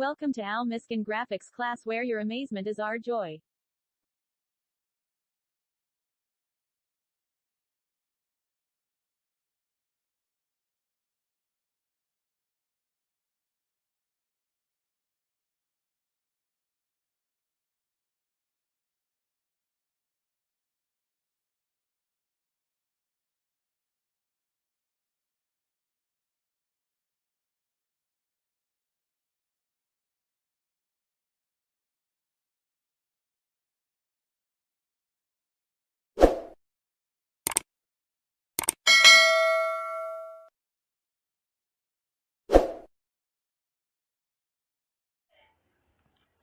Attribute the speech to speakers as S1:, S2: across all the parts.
S1: Welcome to AL-MISKIN graphics class where your amazement is our joy.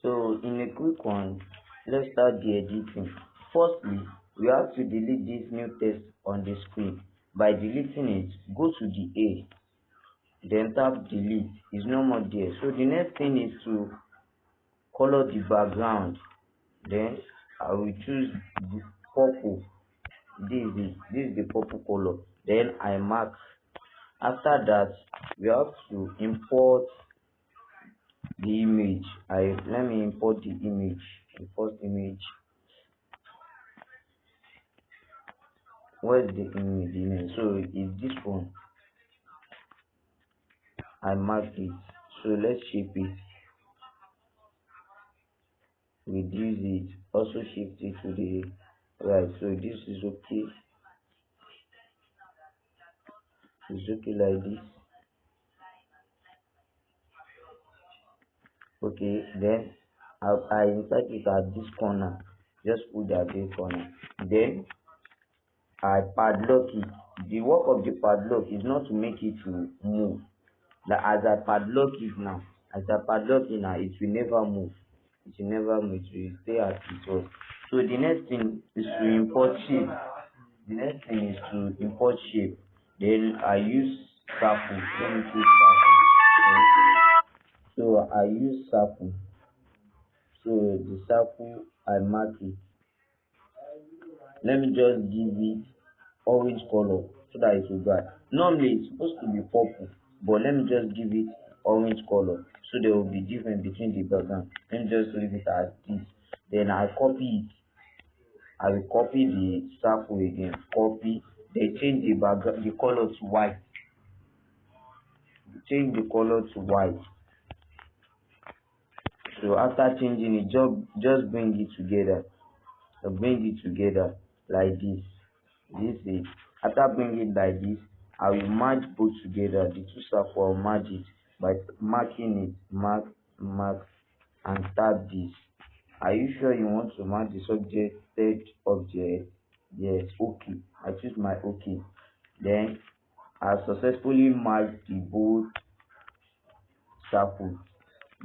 S2: So in a quick one, let's start the editing. Firstly, we have to delete this new text on the screen. By deleting it, go to the A, then tap delete. It's no more there. So the next thing is to color the background. Then I will choose the purple. This is the purple color. Then I mark. After that, we have to import the image. Let me import the image. The first image. Where's the image? So it's this one. I marked it. So let's shape it. Reduce it. Also shift it to the right. So this is okay. It's okay like this. Okay, then I insert it at this corner. Just put that this corner. Then I padlock it. The work of the padlock is not to make it to move. Like as I padlock it now, it will never move. It will never move. It will stay as it was. So the next thing is to import shape. Then I use circle. Let me choose circle. So I use circle. So the circle I mark it. Let me just give it orange color so that it will dry. Normally it's supposed to be purple, but let me just give it orange color so there will be difference between the background. Let me just leave it as this. Then I copy it. I will copy the circle again. Copy. Then change the color to white. Change the color to white. So after changing it, just bring it together. So bring it together like this. After bringing it like this, I will merge both together. The two circles, I'll merge it by marking it. Mark, and tap this. Are you sure you want to mark the subjected object? Yes. Okay. I choose my okay. Then I successfully merged the both circles.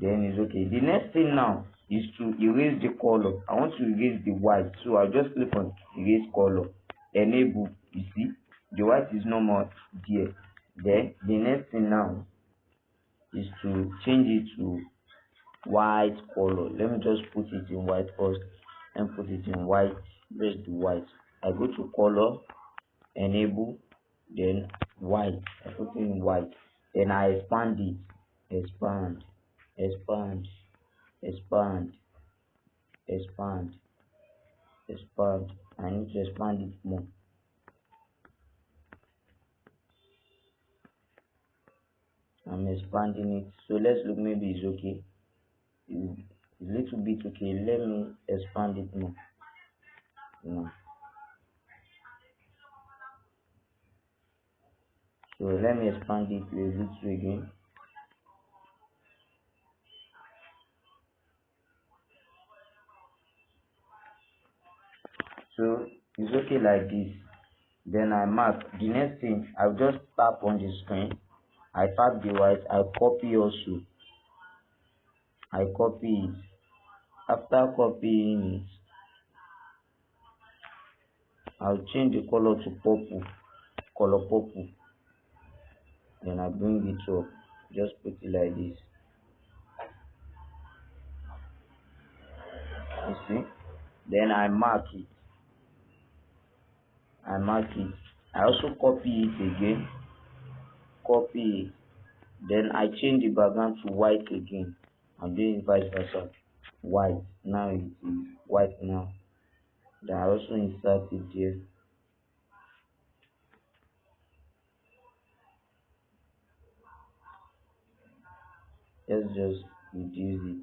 S2: Then it's okay. The next thing now is to erase the color. I want to erase the white, so I'll just click on erase color. Enable. You see, the white is no more there. Then the next thing now is to change it to white color. Let me just put it in white first and put it in white. Press the white. I go to color, enable, then white. I put it in white. Then I expand it. Expand, expand, expand, expand, expand. I need to expand it more. I'm expanding it. So let's look, maybe it's okay. It's a little bit okay. Let me expand it more. So let me expand it a little again. So it's okay like this. Then I mark. The next thing, I'll just tap on the screen. I tap the white. I copy also. I copy it. After copying it, I'll change the color to purple. Color purple. Then I bring it up. Just put it like this. You see? Then I mark it. I also copy it again. Copy it. Then I change the background to white again. I'm doing vice versa. White. Now it is white now. Then I also insert it here. Let's just reduce it.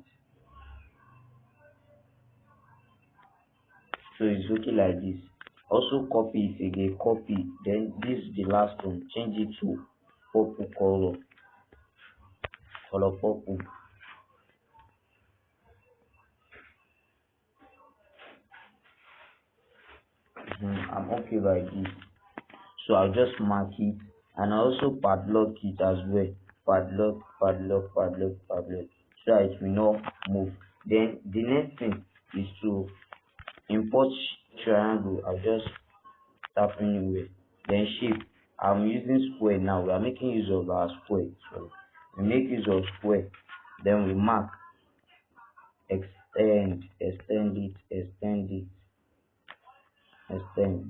S2: So it's looking like this. Also copy it again, copy. Then this is the last one. Change it to purple color purple. I'm okay by this. So I'll just mark it and I also padlock it as well. Padlock, so that it will not move. Then the next thing is to import triangle. I'll just tap anywhere. Then shape. I'm using square now. We are making use of our square. So we make use of square. Then we mark, extend it.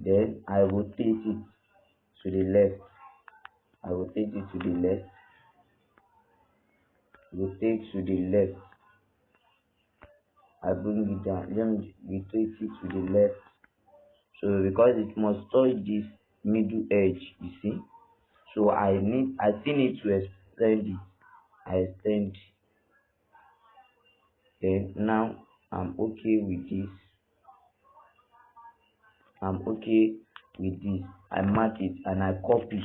S2: Then I rotate it to the left. Rotate to the left. I bring it down. Let me rotate it to the left. So because it must touch this middle edge, you see. So I still need to extend it. I extend. Then now I'm okay with this. I mark it and I copy.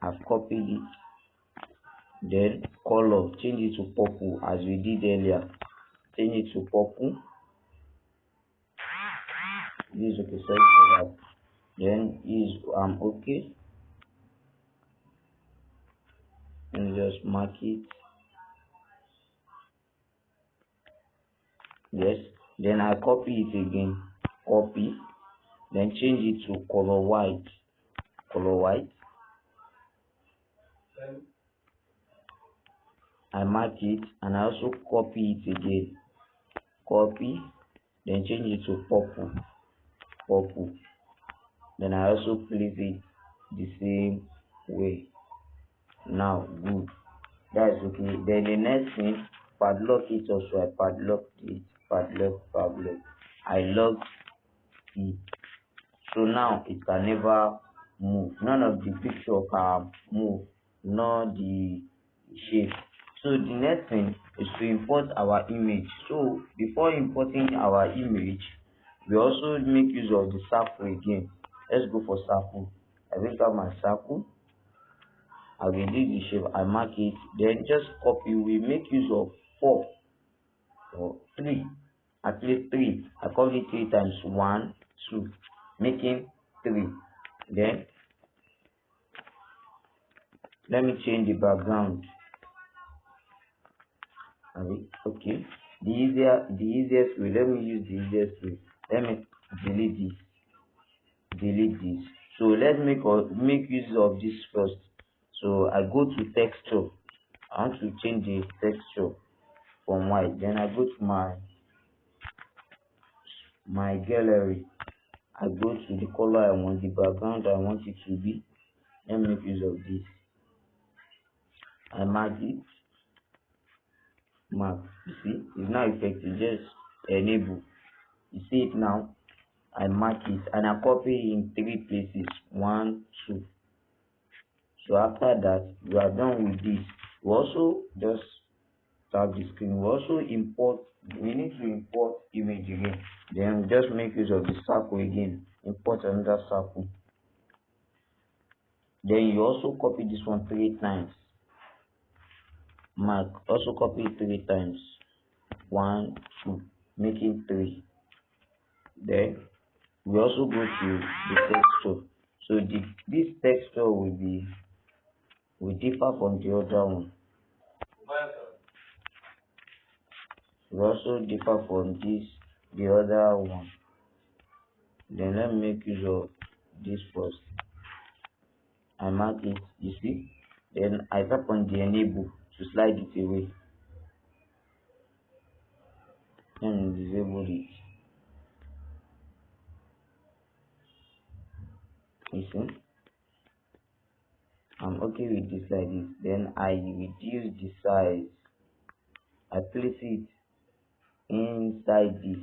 S2: I've copied it. Then color, change it to purple as we did earlier. Change it to purple. This is okay, sorry for that. Then okay. And just mark it. Yes. Then I copy it again. Copy. Then change it to color white. I mark it and I also copy it again. Copy. Then change it to purple. Then I also place it the same way. Now good. That's okay. Then the next thing, padlock it also. I padlock it. Padlock. I lock it. So now it can never move. None of the picture can move, nor the shape. So the next thing is to import our image. So before importing our image, we also make use of the circle again. Let's go for circle. I bring out my circle. I will do the shape. I mark it. Then just copy. We make use of 4 or 3. At least 3. I copy it 3 times. 1, 2. Making 3. Then let me change the background. Okay. The easiest way. Let me use the easiest way. Let me delete this. So let's make use of this first. So I go to texture. I want to change the texture from white. Then I go to my gallery. I go to the color I want, the background I want it to be. Let me make use of this. I mark it. You see, it's now effective. Just enable. You see it now. I mark it and I copy in 3 places. 1, 2. So after that, we are done with this. We also just tap the screen. We need to import image again. Then just make use of the circle again. Import another circle. Then you also copy this one 3 times. Mark. Also copy it 3 times. 1, 2. Making 3. Then we also go to the texture. So this texture will differ from the other one. Will also differ from the other one. Then let me make use of this first. I mark it, you see. Then I tap on the enable to slide it away. Then disable it. You see. I'm okay with this like this. Then I reduce the size. I place it inside this.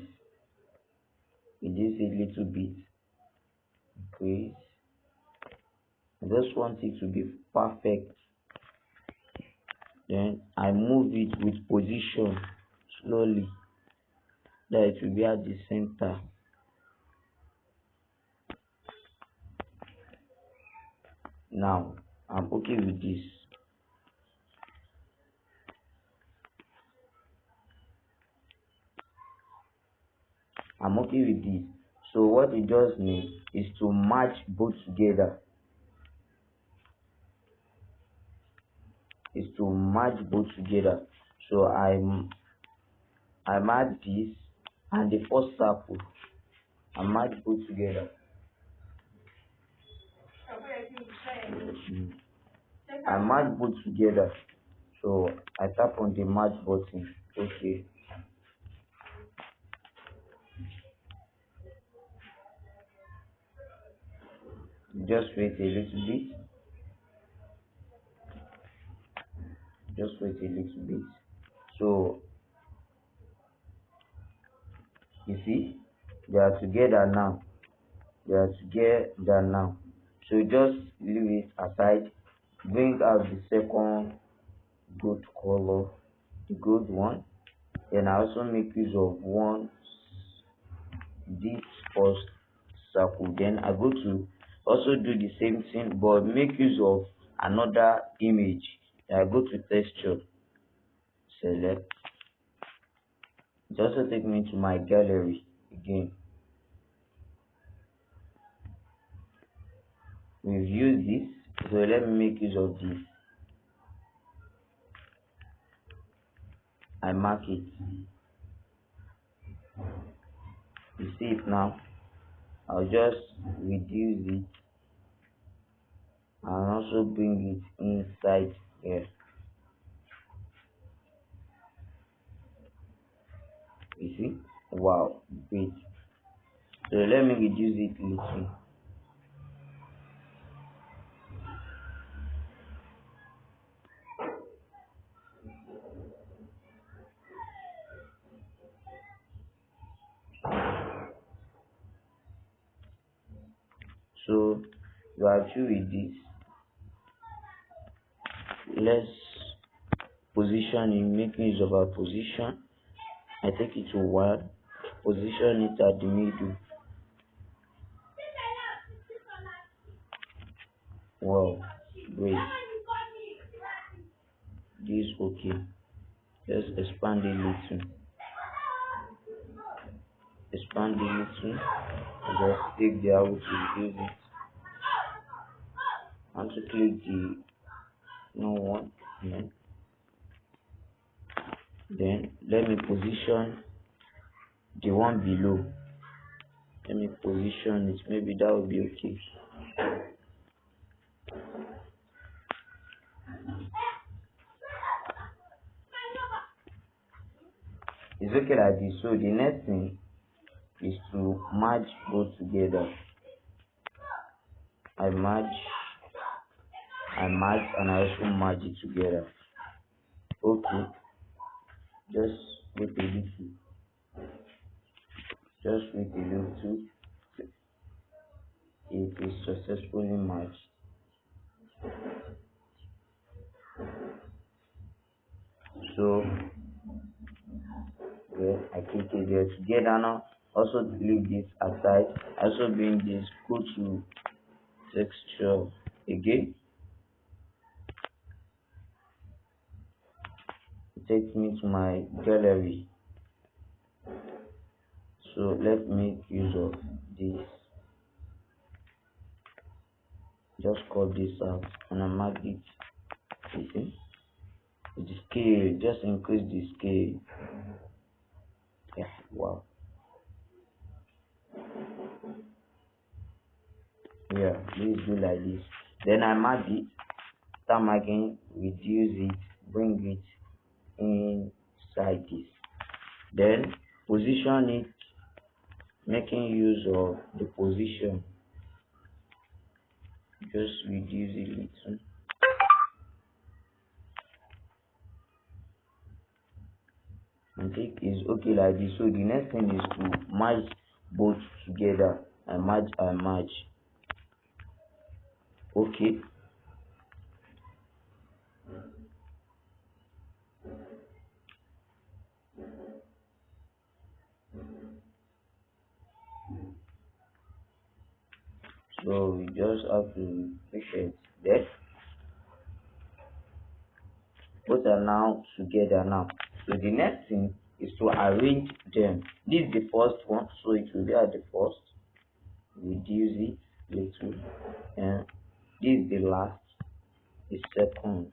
S2: Reduce a little bit. Increase. I just want it to be perfect. Then I move it with position slowly, that it will be at the center. Now I'm okay with this. I'm okay with this. So what it just needs is to match both together. So I match this and the first circle. I match both together. I match both together. So I tap on the match button. Okay. Just wait a little bit. So you see, they are together now. So just leave it aside. Bring out the second gold color, the gold one. Then I also make use of this first circle. Then I go to also do the same thing, but make use of another image. I go to texture, select. It also take me to my gallery again. We've used this, so let me make use of this. I mark it. You see it now. I'll just reduce it and also bring it inside here. You see? Wow, great. So let me reduce it a little. So you are through with this. Let's position it, make use of our position. I take it to 1, position it at the middle. Wow, great. This is okay. Just expand a little. Just take the arrow to reduce it. And to click the no one. Then let me position the one below. Let me position it. Maybe that will be okay. It's okay like this. So the next thing is to merge both together. I merge and I also merge it together. Okay. Just wait a little. It is successfully merged. So I click it there together now. Also leave this aside. Also bring this, go to texture again. It takes me to my gallery. So let's make use of this. Just cut this out and I mark it. You see? The scale, just increase the scale. Yeah, wow. Yeah, please do like this. Then I mark it, start marking, reduce it, bring it inside this. Then position it, making use of the position. Just reduce it little. okay, is okay like this. So the next thing is to merge both together. I merge. Okay. So we just have to be patient there. Both are now together now. So the next thing is to arrange them. This is the first one, so it will be at the first. Reduce it little, and this is the last, the second.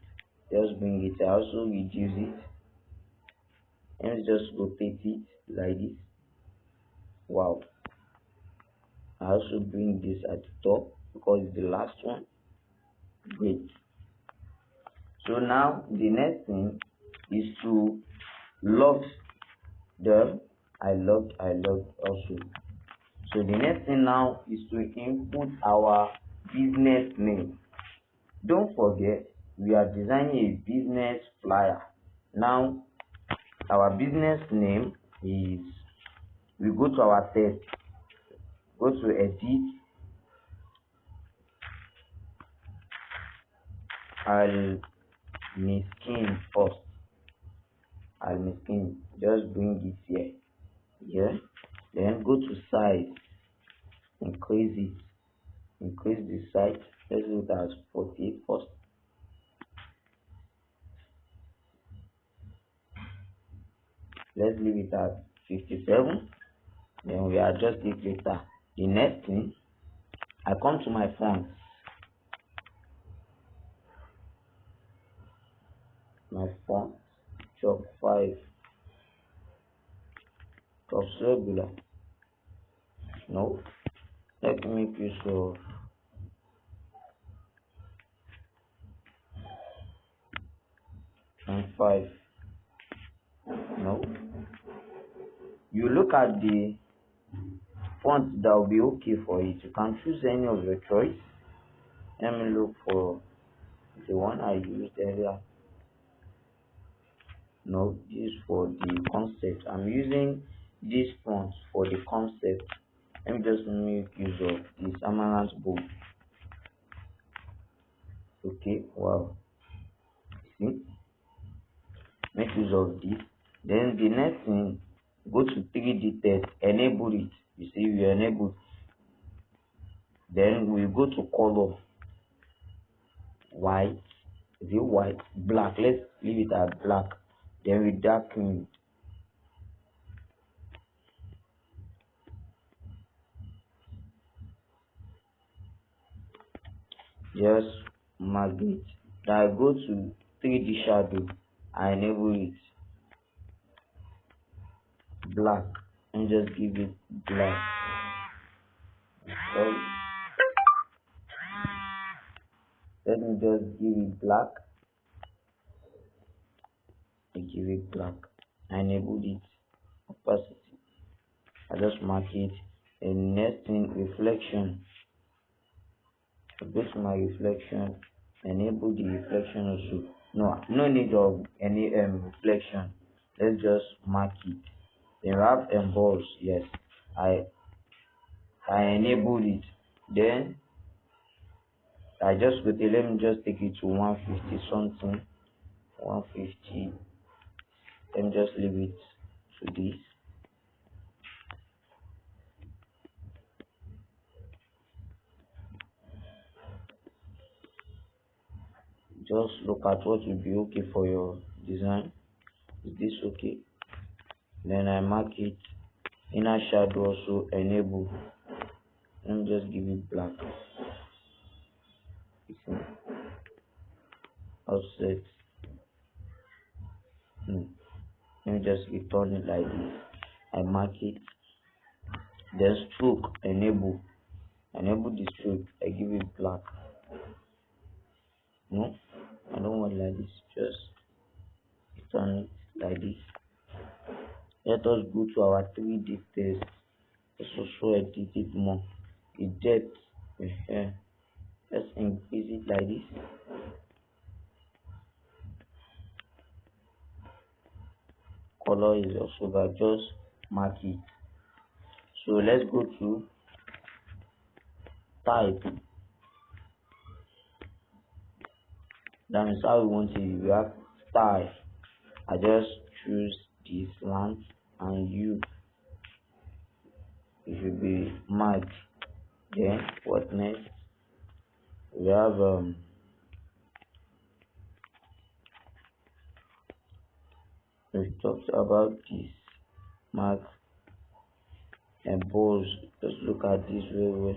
S2: Just bring it. I also reduce it, and just rotate it like this. Wow. I also bring this at the top because it's the last one. Great. So now the next thing is to lock them. I locked also. So the next thing now is to input our business name. Don't forget, we are designing a business flyer. Now our business name is, we go to our text, go to edit, AL-MISKIN first. AL-MISKIN, just bring it here. Then go to size, increase it, increase the size. Let's do it as 48 first. Let's leave it at 57. Then we adjust it later. The next thing, I come to my font. My font, chalk 5, of regular. No, let me make use of and 5. No, you look at the font that will be okay for it. You can choose any of your choice. Let me look for the one I used earlier. No, this is for the concept. I'm using this font for the concept. Let me just make use of this Amaranth book. Okay, wow. See, make use of this. Then the next thing, go to 3D text, enable it. You see, we enable. Then we go to color, white. Is it white? Black. Let's leave it at black. Then we darken it. Just mark it. Then I go to 3D shadow. I enable it. Black. And just give it black. Sorry. Let me just give it black. I give it black. I enable it. Opacity. I just mark it. And next thing, reflection. I go to my reflection. Enable the reflection also. No need of any reflection. Let's just mark it. Then we have emboss. Yes, I enabled it. Then I just go to, let me just take it to 150 something. 150. Let me just leave it to this. Just look at what will be okay for your design. Is this okay? Then I mark it. Inner shadow also enable. Let me just give it black. Offset. Let me just return it like this. I mark it. Then stroke, enable the stroke. I give it black. No, I don't want like this. Just return it like this. Let us go to our 3D test. Let's also edit it more. The depth. Let's increase it like this. color is also black. Just mark it. So let's go to type. That is how we want it. We have style. I just choose this slant and you. It should be marked. Then what next? We have we talked about this mark and balls. Let's look at this very well.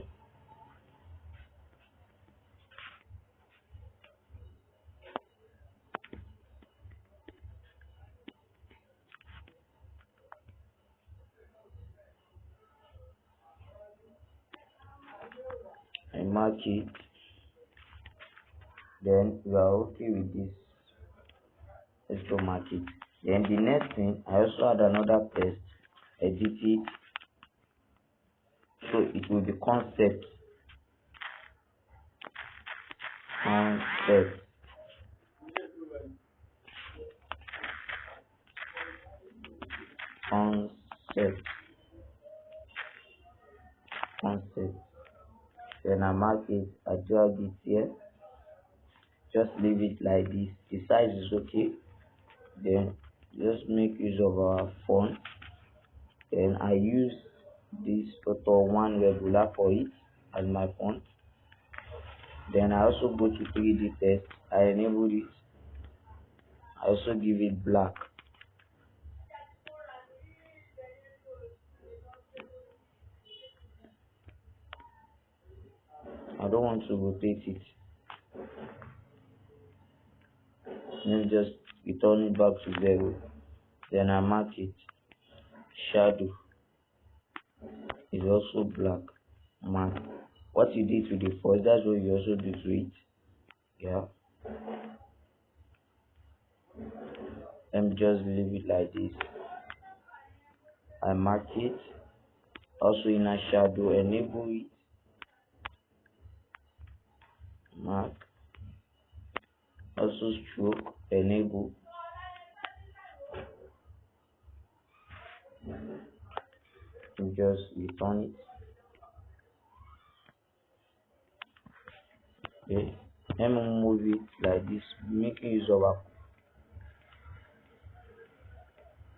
S2: I mark it. Then we are okay with this. Let's go mark it. Then the next thing, I also add another text, edit it, so it will be concept, concept, concept, concept. Then I mark it, I drag it here, just leave it like this. The size is okay. Then just make use of our font. Then I use this photo one regular for it as my font. Then I also go to 3D text. I enable it. I also give it black. I don't want to rotate it. Let me just return it back to 0. Then I mark it. Shadow is also black. Mark. What you did to the first, that's what you also do to it. Yeah. Let me just leave it like this. I mark it. Also in a shadow, enable it. Mark. Also stroke, enable. And just return it. Okay. Let me move it like this, making use of a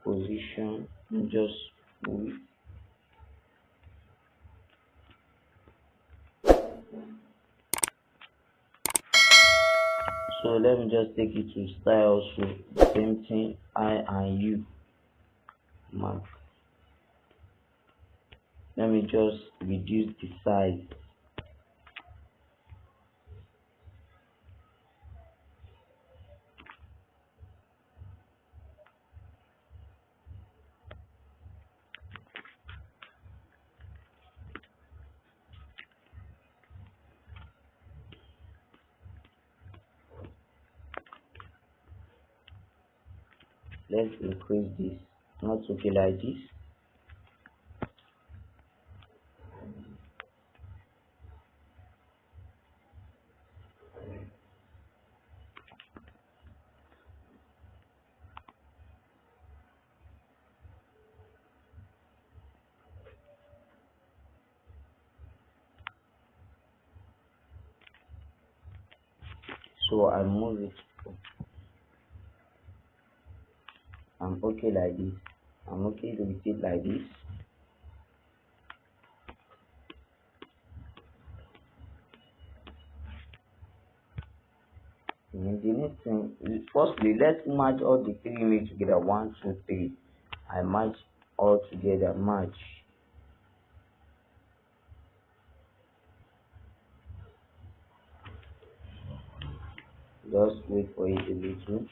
S2: position. And just move it. So let me just take it to style. So same thing, I and you. Mark. Let me just reduce the size. Let's increase this. Not okay like this. So I move it. I'm okay like this. I'm okay with it like this. And the next thing, firstly, let's merge all the 3 images together. 1, 2, 3. I merge all together. Merge. Just wait for it a little.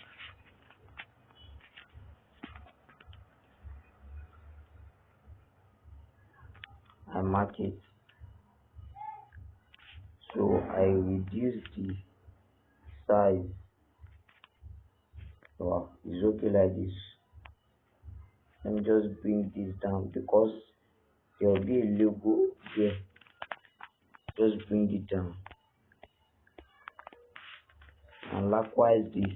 S2: I mark it. So I reduce the size. Wow, it's okay like this. Let me just bring this down because there will be a logo here. Just bring it down. And likewise this.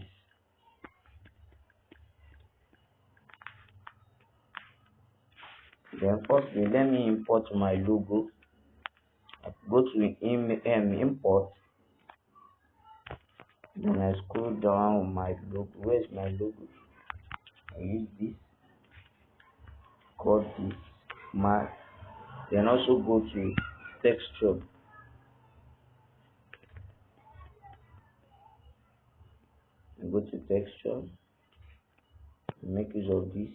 S2: Then firstly, let me import my logo. Go to import. Then I scroll down my logo. Where's my logo? I use this. Call this mark. Then also go to texture. Go to texture. Make use of this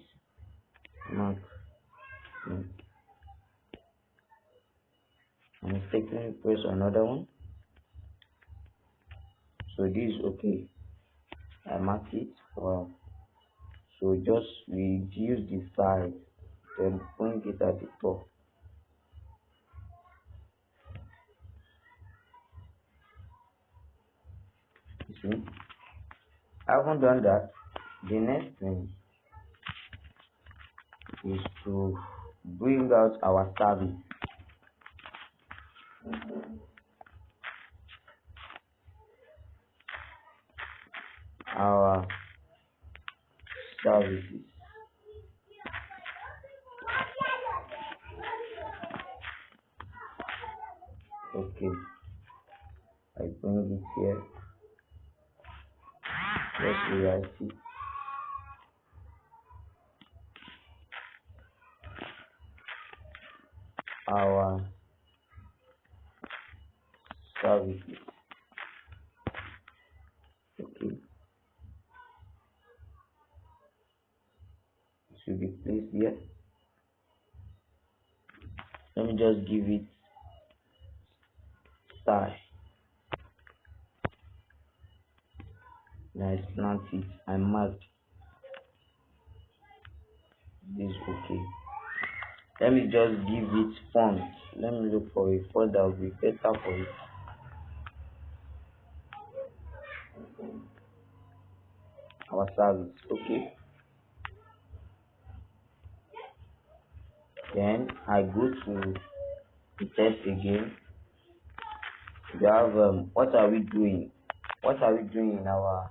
S2: mark. And mistakenly press another one. So this is okay. I mark it. Wow. So just reduce the size, then bring it at the top. You see, I haven't done that. The next thing is to bring out our service. Our services. Okay, I bring it here. Let's rewrite it. Our services. Okay, it should be placed here. Let me just give it style. Then I slant it. I marked this. Okay. Let me just give it font. Let me look for a font that will be better for it. Our service. Okay. Then I go to the test again. We have what are we doing? What are we doing in our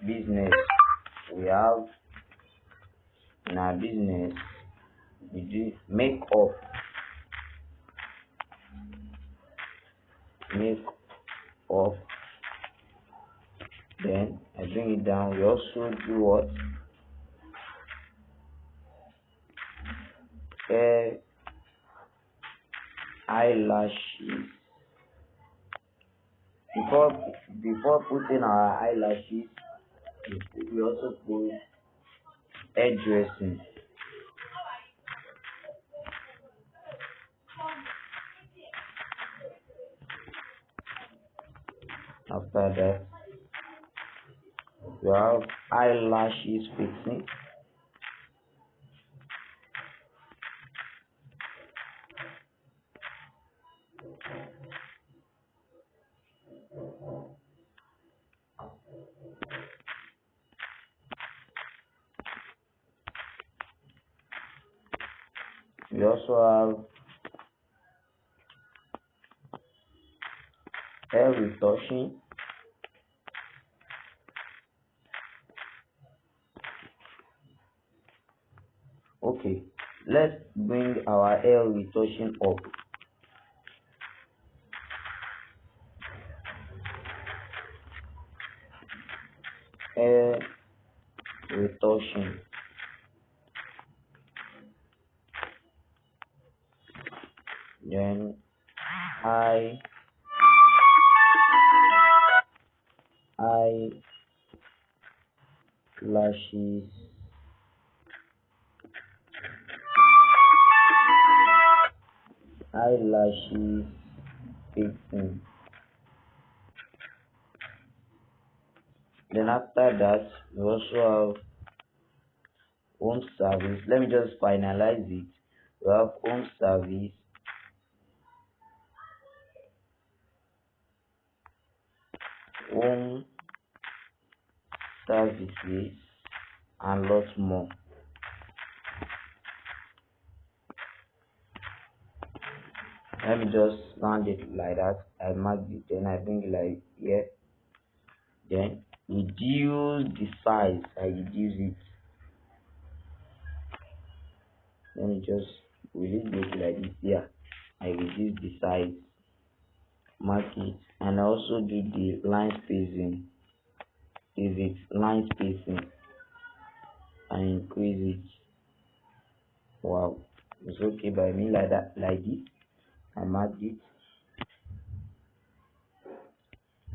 S2: business? We have in our business we do make up. Then I bring it down. We also do what? Eyelashes. Before putting our eyelashes, we also put hairdressing. After that, we have eyelashes fixing. We also have hair retouching. Okay, let's bring our hair retouching up. Hair retouching. Then eyelashes fixing. Then after that, we also have home service. Let me just finalize it. We have home service, home services, and lots more. Let me just land it like that. I mark it, then I bring it like here. Then reduce the size. I reduce it. Let me just release it like this. Yeah, I reduce the size, mark it, and I also do the line spacing. Is it line spacing? I increase it. Wow, it's okay by me like that, like this. I mark it.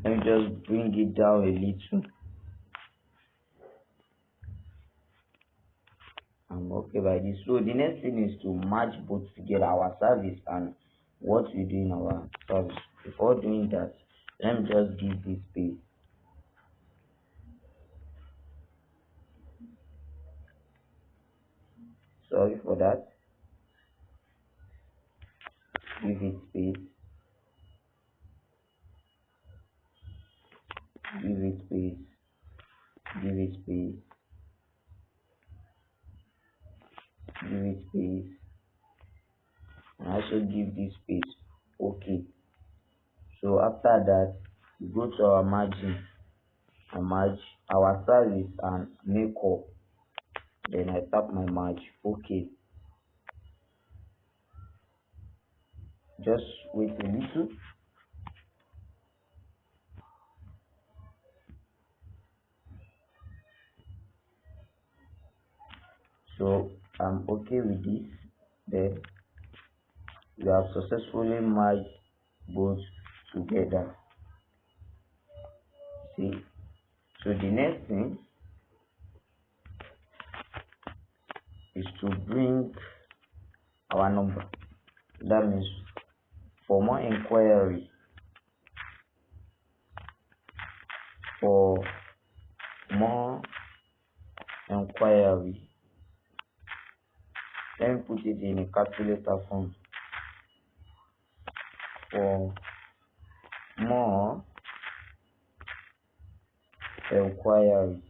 S2: Let me just bring it down a little. I'm okay by this. So the next thing is to match both together, our service and what we do in our service. Before doing that, let me just give this space. Sorry for that. Give it space. Give it space. Give it space. Give it space. And also give this space. Okay. So after that, we go to our margin and merge our service and makeup. Then I tap my merge. Okay. Just wait a little. So I'm okay with this. Then we have successfully merged both together. See. So the next thing is to bring our number. That means for more inquiry, for more inquiry, let me put it in a calculator form. For more inquiry,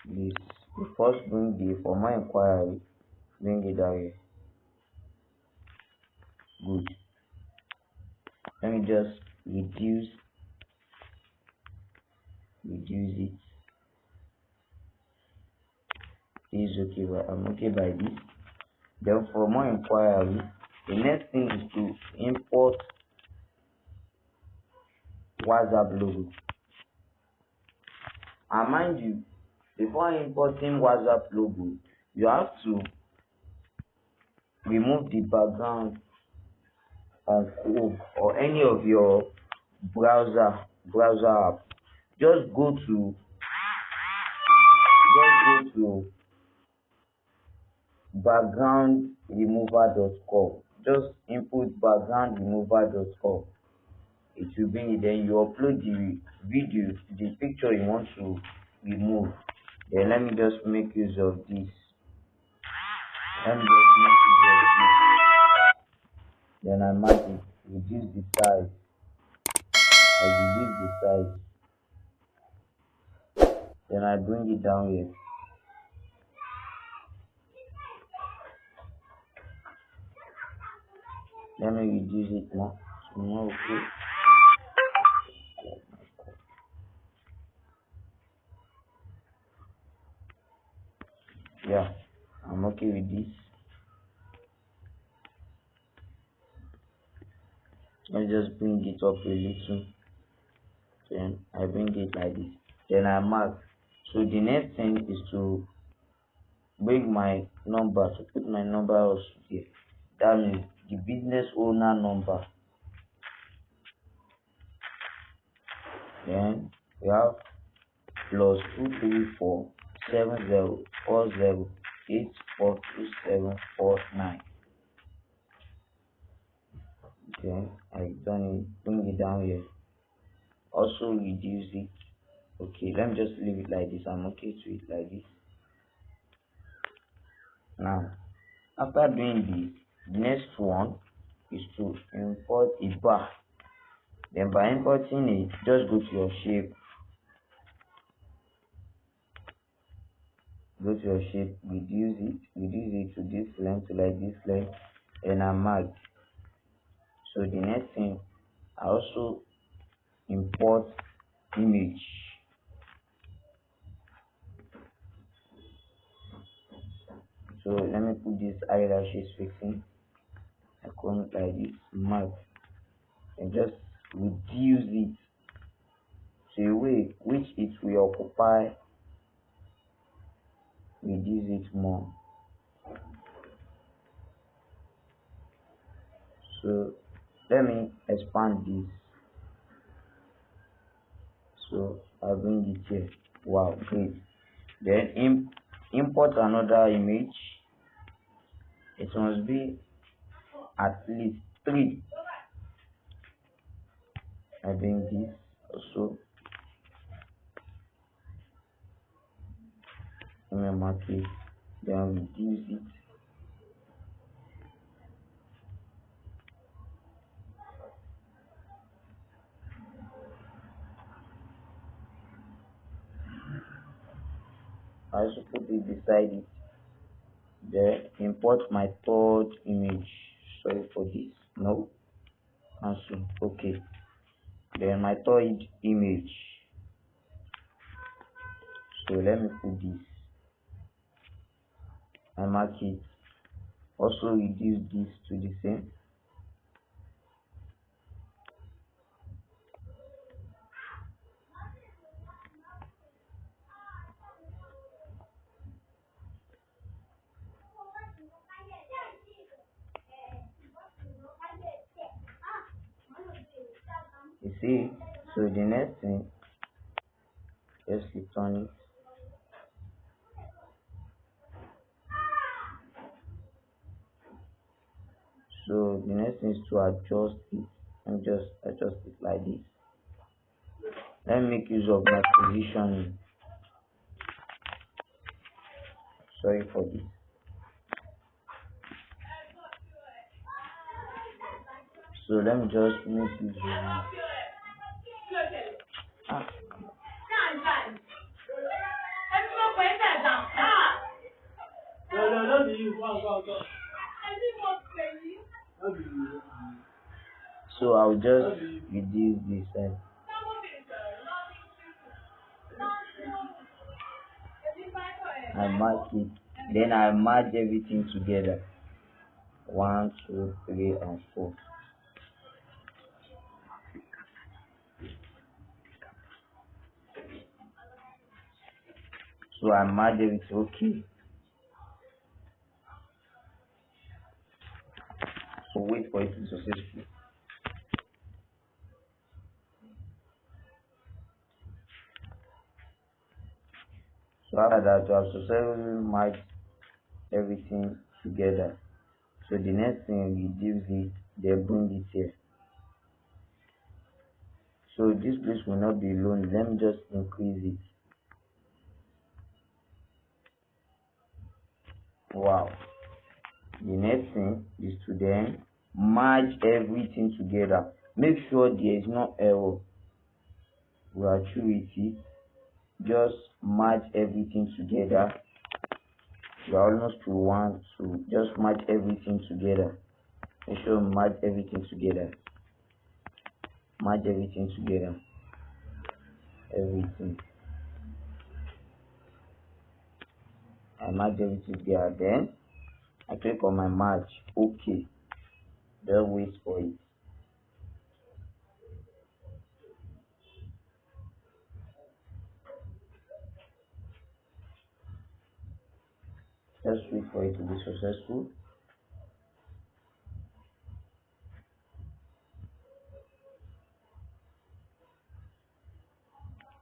S2: this we first bring the for more inquiry, bring it down here. Good. Let me just reduce it. This is okay, but I'm okay by this. Then for more inquiry, the next thing is to import WhatsApp logo. And mind you, before importing WhatsApp logo, you have to remove the background on Chrome or any of your browser app. Just go to backgroundremover.com. Just input backgroundremover.com. It will be, then you upload the video, the picture you want to remove. Then let me just make use of this. Then I mark it, reduce the size. I reduce the size. Then I bring it down here. Let me reduce it more. Okay. Yeah, I'm okay with this. Let me just bring it up a little. Then I bring it like this. Then I mark. So the next thing is to bring my number, to put my number also here. That means the business owner number. Then we have +2347040842749. Okay, I done it. Bring it down here. Also reduce it. Okay, let me just leave it like this. I'm okay to it like this. Now, after doing this, the next one is to import a bar. Then by importing it, just go to your shape. Go to your shape, reduce it to this length, like this length, and I mark. So the next thing, I also import image. So let me put this eyelashes fixing icon like this, mark, and just reduce it to a way which it will occupy, reduce it more. So let me expand this. So I'll bring it here. Wow, great. Then import another image. It must be at least 3. I bring this also. Let me mark it. Then reduce it. I also put it beside it. Then import my third image. Sorry for this. No. Cancel. Okay. Then my third image. So let me put this. I mark it. Also reduce this to the same. You see, so the next thing, let's return it. So the next thing is to adjust it, and just adjust it like this. Let me make use of my positioning. Sorry for this. So let me just make use of it. So I'll just reduce this side. I mark it, then I merge everything together. 1, 2, 3, and 4. So I merge everything. Okay. So wait for it to be successful. So after that, I have successfully merged everything together. So the next thing, reduce it, then bring it here. So this place will not be alone. Let me just increase it. Wow. The next thing is to then merge everything together. Make sure there is no error. We are through with it. Just merge everything together. You are almost to 1, 2. Just merge everything together. Make sure merge everything together. Merge everything together. Everything. I merge everything together. Then I click on my merge. Okay. Then wait for it. Just wait for it to be successful.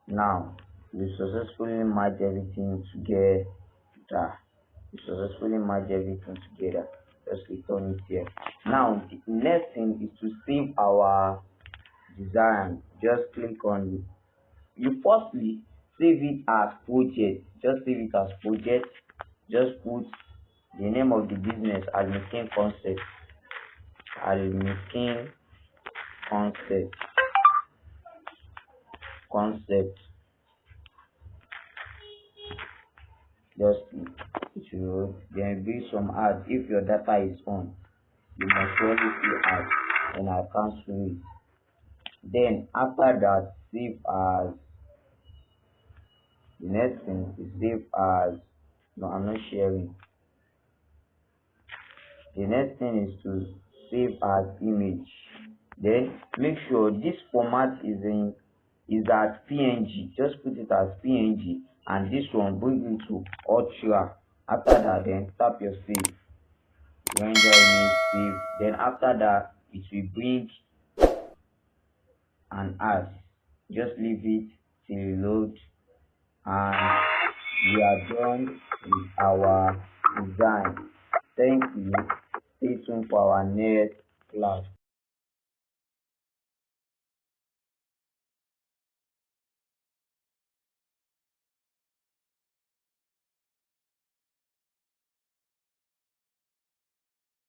S2: Now we successfully merge everything together. We successfully merge everything together. Just return it here. Now the next thing is to save our design. Just click on, you firstly save it as project. Just save it as project. Just put the name of the business, AL-MISKIN concept. AL-MISKIN concept. Just it will there will be some ads. If your data is on, you must surely see ads, and I'll cancel it. Then after that, save as. The next thing is save as. No, I'm not sharing. The next thing is to save as image. Then make sure this format is at PNG. Just put it as PNG, and this one bring it to Ultra. After that, then tap your save. Render image save. Then after that, it will bring an ad. Just leave it till it load, and we are done with our design. Thank you. Stay tuned for our next class.